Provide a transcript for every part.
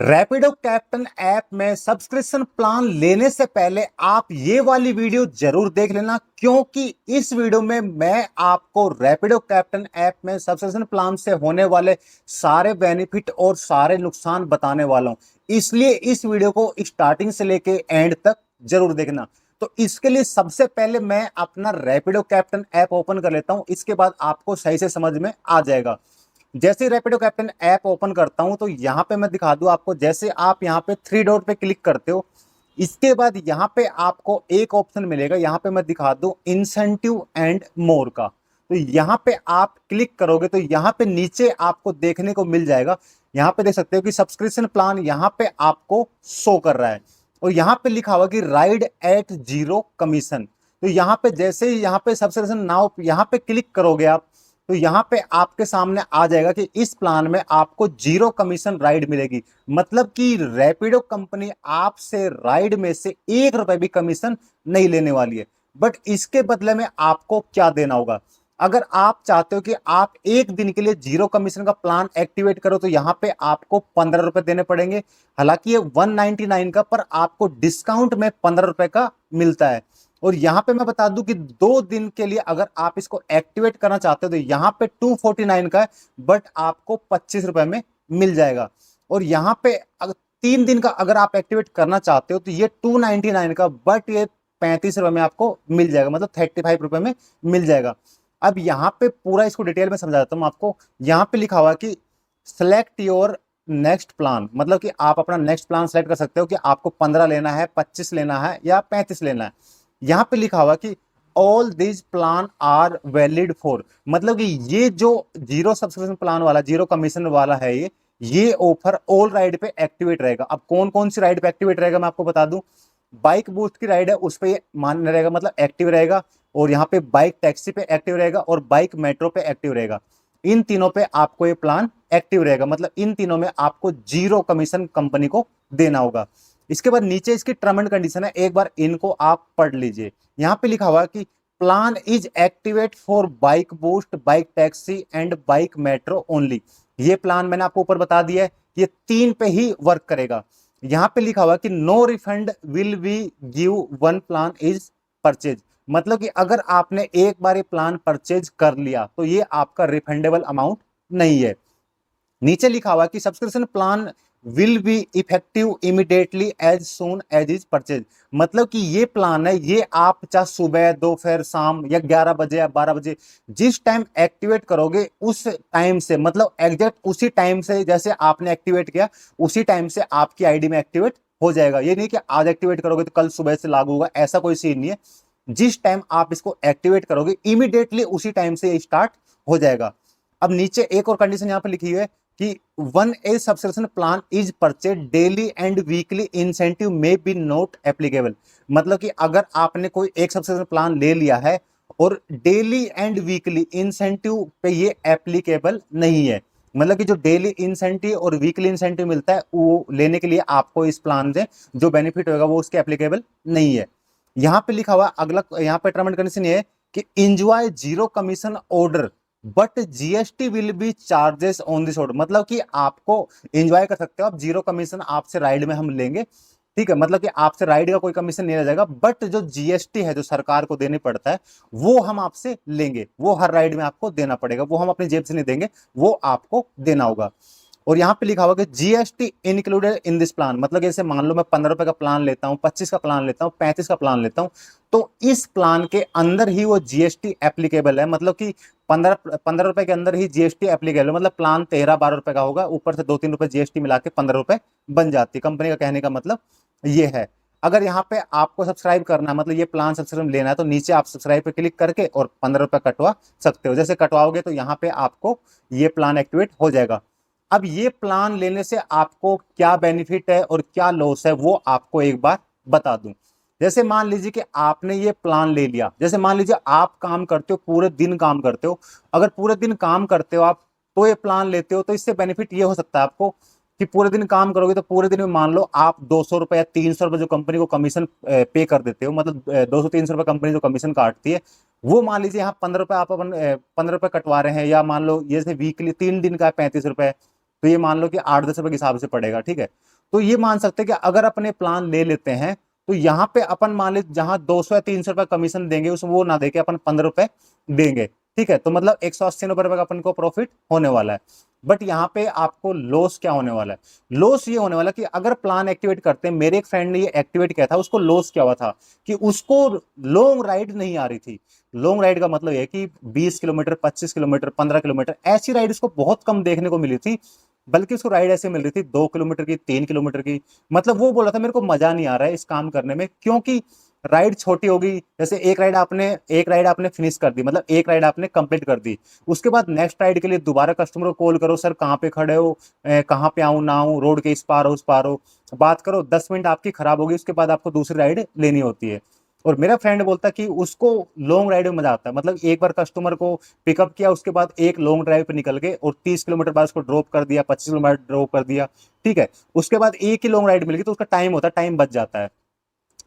Rapido captain app में subscription plan लेने से पहले आप ये वाली वीडियो जरूर देख लेना, क्योंकि इस वीडियो में मैं आपको रैपिडो कैप्टन ऐप में सब्सक्रिप्शन प्लान से होने वाले सारे बेनिफिट और सारे नुकसान बताने वाला हूं। इसलिए इस वीडियो को स्टार्टिंग से लेके एंड तक जरूर देखना। तो इसके लिए सबसे पहले मैं अपना रैपिडो कैप्टन ऐप ओपन कर लेता हूं, इसके बाद आपको सही से समझ में आ जाएगा। जैसे रैपिडो कैप्टन ऐप ओपन करता हूं तो यहां पे मैं दिखा दूं आपको। जैसे आप यहां पे थ्री डॉट पे क्लिक करते हो, इसके बाद यहां पे आपको एक ऑप्शन मिलेगा। यहां पे मैं दिखा दूं इंसेंटिव एंड मोर का। तो यहां पे आप क्लिक करोगे तो यहां पे नीचे आपको देखने को मिल जाएगा। यहां पे देख सकते हो कि सब्सक्रिप्शन प्लान यहां पे आपको शो कर रहा है और यहां पे लिखा हुआ कि राइड एट जीरो कमीशन। तो यहां पे जैसे ही यहां पे सब्सक्रिप्शन नाउ यहां पे क्लिक करोगे आप, तो यहां पे आपके सामने आ जाएगा कि इस प्लान में आपको जीरो कमीशन राइड मिलेगी। मतलब कि रैपिडो कंपनी आपसे राइड में से 1 रुपए भी कमीशन नहीं लेने वाली है। बट इसके बदले में आपको क्या देना होगा? अगर आप चाहते हो कि आप एक दिन के लिए जीरो कमीशन का प्लान एक्टिवेट करो तो यहां पे आपको 15 रुपए देने पड़ेंगे। हालांकि ये 199 का, पर आपको डिस्काउंट में 15 रुपए का मिलता है। और यहां पे मैं बता दूं कि 2 दिन के लिए अगर आप इसको एक्टिवेट करना चाहते हो तो यहां पे 249 का है, बट आपको 25 रुपए में मिल जाएगा। और यहां पे अगर 3 दिन का अगर आप एक्टिवेट करना चाहते हो तो ये 299 का, बट ये 35 रुपए में आपको मिल जाएगा, मतलब 35 रुपए में मिल जाएगा। अब यहां पे पूरा इसको डिटेल में समझा देता हूं आपको। यहां पे लिखा हुआ कि सिलेक्ट योर नेक्स्ट प्लान, मतलब कि आप अपना नेक्स्ट प्लान सेलेक्ट कर सकते हो कि आपको 15 लेना है, 25 लेना है या 35 लेना है। यहां पे लिखा हुआ कि all this plan are valid for, मतलब कि ये जो जीरो सब्सक्रिप्शन प्लान वाला जीरो कमीशन वाला है, ये ऑफर ऑल राइड पे एक्टिवेट रहेगा। अब कौन कौन सी राइड पे एक्टिवेट रहेगा मैं आपको बता दूं। बाइक बूस्ट की राइड है उस पे मान्य रहेगा, मतलब एक्टिव रहेगा। और यहाँ पे बाइक टैक्सी पे एक्टिव रहेगा और बाइक मेट्रो पे एक्टिव रहेगा। इन तीनों पे आपको ये प्लान एक्टिव रहेगा, मतलब इन तीनों में आपको जीरो कमीशन कंपनी को देना होगा। इसके बाद नीचे इसकी टर्म एंड कंडीशन है, एक बार इनको आप पढ़ लीजिए। यहां पे लिखा हुआ कि plan is activate for bike boost, bike taxi and bike metro only. ये प्लान मैंने आपको ऊपर बता दिया है, ये 3 पे ही वर्क करेगा। यहां पे लिखा हुआ कि no refund will be give one plan is purchase, मतलब कि अगर आपने एक बार ये प्लान परचेज कर लिया तो ये आपका रिफंडेबल अमाउंट नहीं है। नीचे लिखा हुआ कि subscription plan will be effective immediately as soon as is purchase, मतलब कि ये प्लान है, ये आप चाहे सुबह दोपहर शाम या 11 बजे या 12 बजे जिस टाइम एक्टिवेट करोगे उस टाइम से, मतलब एग्जैक्ट उसी टाइम से जैसे आपने एक्टिवेट किया उसी टाइम से आपकी आईडी में एक्टिवेट हो जाएगा। ये नहीं कि आज एक्टिवेट करोगे तो कल सुबह से लागू होगा, ऐसा कोई सीन नहीं है। जिस टाइम आप इसको एक्टिवेट करोगे इमीडिएटली उसी टाइम से स्टार्ट हो जाएगा। अब नीचे एक और कंडीशन यहां पर लिखी हुई है कि one A subscription plan is purchase daily and weekly incentive में बी नॉट एप्लीकेबल, मतलब कि अगर आपने कोई एक सब्सक्रिप्शन प्लान ले लिया है और डेली एंड वीकली इंसेंटिव पे ये एप्लीकेबल नहीं है, मतलब कि जो डेली इंसेंटिव और वीकली इंसेंटिव मिलता है वो लेने के लिए आपको इस प्लान से जो बेनिफिट होगा वो उसके एप्लीकेबल नहीं है। यहां पे लिखा हुआ अगला, यहां पे टर्म एंड कंडीशन ये है कि enjoy zero commission order but GST will be charges on this order, मतलब कि आपको एंजॉय कर सकते हो आप, जीरो कमीशन आपसे राइड में हम लेंगे, ठीक है, मतलब कि आपसे राइड का कोई कमीशन नहीं रह जाएगा, बट जो जीएसटी है जो सरकार को देने पड़ता है वो हम आपसे लेंगे, वो हर राइड में आपको देना पड़ेगा, वो हम अपनी जेब से नहीं देंगे, वो आपको देना होगा। और यहां पे लिखा हुआ कि GST included in this plan, मतलब जैसे मान लो मैं 15 रुपए का प्लान लेता हूं, 25 का प्लान लेता हूं, 35 का प्लान लेता हूं, तो इस प्लान के अंदर ही वो जीएसटी एप्लीकेबल है, मतलब कि 15 रुपए के अंदर ही जीएसटी एप्लीकेबल है, मतलब प्लान 13-12 रुपए का होगा, ऊपर से 2-3 रुपए जीएसटी मिला के 15 रुपए बन जाती है। कंपनी का कहने का मतलब ये है। अगर यहाँ पे आपको सब्सक्राइब करना है, मतलब ये प्लान सब्सक्राइब लेना है, तो नीचे आप सब्सक्राइब पे क्लिक करके और 15 रुपए कटवा सकते हो। जैसे कटवाओगे तो यहाँ पे आपको ये प्लान एक्टिवेट हो जाएगा। अब ये प्लान लेने से आपको क्या बेनिफिट है और क्या लॉस है वो आपको एक बार बता दूं। जैसे मान लीजिए कि आपने ये प्लान ले लिया, जैसे मान लीजिए आप काम करते हो, पूरे दिन काम करते हो, अगर पूरे दिन काम करते हो आप तो ये प्लान लेते हो तो इससे बेनिफिट ये हो सकता है आपको कि पूरे दिन काम करोगे तो पूरे दिन में मान लो आप 200 रुपए या 300 रुपए जो कंपनी को कमीशन पे कर देते हो, मतलब 200-300 रुपए कंपनी जो कमीशन काटती है, वो मान लीजिए यहाँ 15 रुपए आप अपन 15 रुपए कटवा रहे हैं, या मान लो जैसे वीकली 3 दिन का है 35 रुपए, तो ये मान लो कि 8-10 रुपए के हिसाब से पड़ेगा, ठीक है। तो ये मान सकते हैं कि अगर अपने प्लान ले लेते हैं तो यहाँ पे अपन मान लीजिए जहां 200 या 300 रुपए कमीशन देंगे उसमें वो ना देके अपन 15 रुपए देंगे, ठीक है। तो मतलब 180 रुपए का अपन को प्रॉफिट होने वाला है। बट यहाँ पे आपको लॉस क्या होने वाला है, लॉस ये होने वाला कि अगर प्लान एक्टिवेट करते हैं, मेरे एक फ्रेंड ने ये एक्टिवेट किया था, उसको लॉस क्या हुआ था कि उसको लॉन्ग राइड नहीं आ रही थी। लॉन्ग राइड का मतलब है कि 20 किलोमीटर, 25 किलोमीटर, 15 किलोमीटर ऐसी राइड उसको बहुत कम देखने को मिली थी। बल्कि उसको राइड ऐसे मिल रही थी 2 किलोमीटर की, 3 किलोमीटर की। मतलब वो बोला था मेरे को मजा नहीं आ रहा है इस काम करने में, क्योंकि राइड छोटी होगी। जैसे एक राइड आपने फिनिश कर दी, मतलब एक राइड आपने कंप्लीट कर दी, उसके बाद नेक्स्ट राइड के लिए दोबारा कस्टमर को कॉल करो, सर कहाँ पे खड़े हो, कहाँ पे आऊं ना आऊं, रोड के इस पार हो उस पार हो, बात करो, 10 मिनट आपकी खराब होगी, उसके बाद आपको दूसरी राइड लेनी होती है। और मेरा फ्रेंड बोलता कि उसको लॉन्ग राइड में मजा आता है, मतलब एक बार कस्टमर को पिकअप किया, उसके बाद एक लॉन्ग ड्राइव पे निकल गए और 30 किलोमीटर बाद उसको ड्रॉप कर दिया, 25 किलोमीटर ड्रॉप कर दिया, ठीक है। उसके बाद एक ही लॉन्ग राइड मिल गई, तो उसका टाइम होता है, टाइम बच जाता है।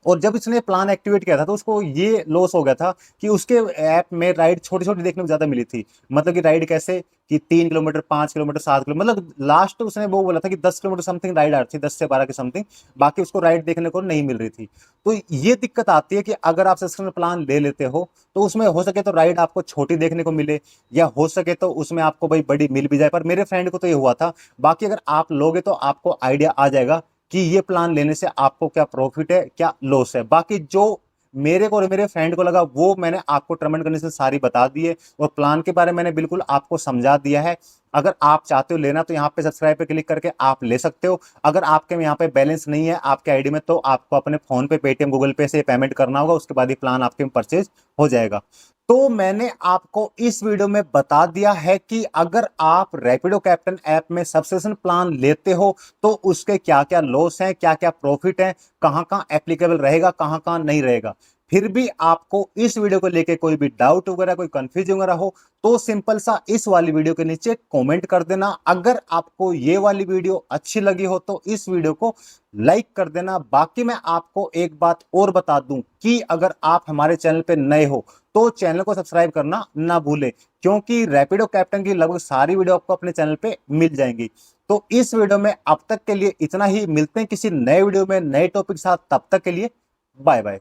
और जब इसने प्लान एक्टिवेट किया था तो उसको ये लॉस हो गया था कि उसके ऐप में राइड छोटी छोटी देखने को ज्यादा मिली थी। मतलब कि राइड कैसे कि 3 किलोमीटर, 5 किलोमीटर, 7 किलोमीटर, मतलब लास्ट उसने वो बोला था कि 10 किलोमीटर समथिंग राइड आ रही थी, 10 से 12 की समथिंग, बाकी उसको राइड देखने को नहीं मिल रही थी। तो ये दिक्कत आती है कि अगर आप सब्सक्रिप्शन प्लान ले लेते हो तो उसमें हो सके तो राइड आपको छोटी देखने को मिले, या हो सके तो उसमें आपको भाई बड़ी मिल भी जाए। पर मेरे फ्रेंड को तो ये हुआ था। बाकी अगर आप लोगे तो आपको आइडिया आ जाएगा कि ये प्लान लेने से आपको क्या प्रॉफिट है, क्या लॉस है। बाकी जो मेरे को और मेरे फ्रेंड को लगा वो मैंने आपको टर्म एंड कंडीशन सारी बता दी है, और प्लान के बारे में मैंने बिल्कुल आपको समझा दिया है। अगर आप चाहते हो लेना तो यहाँ पे सब्सक्राइब पे क्लिक करके आप ले सकते हो। अगर आपके यहाँ पे बैलेंस नहीं है आपके आईडी में, तो आपको अपने फोन पे, पेटीएम, गूगल पे से पेमेंट करना होगा, उसके बाद ये प्लान आपके में परचेज हो जाएगा। तो मैंने आपको इस वीडियो में बता दिया है कि अगर आप रैपिडो कैप्टन ऐप में सब्सक्रिप्शन प्लान लेते हो तो उसके क्या क्या लॉस हैं, क्या क्या प्रॉफिट हैं, कहां कहां एप्लीकेबल रहेगा, कहां कहां नहीं रहेगा। फिर भी आपको इस वीडियो को लेके कोई भी डाउट वगैरह, कोई कंफ्यूजन वगैरह हो तो सिंपल सा इस वाली वीडियो के नीचे कमेंट कर देना। अगर आपको ये वाली वीडियो अच्छी लगी हो तो इस वीडियो को लाइक कर देना। बाकी मैं आपको एक बात और बता दूं कि अगर आप हमारे चैनल पे नए हो तो चैनल को सब्सक्राइब करना ना भूलें, क्योंकि रैपिडो कैप्टन की लगभग सारी वीडियो आपको अपने चैनल पे मिल जाएंगी। तो इस वीडियो में अब तक के लिए इतना ही, मिलते हैं किसी नए वीडियो में नए टॉपिक के साथ, तब तक के लिए बाय बाय।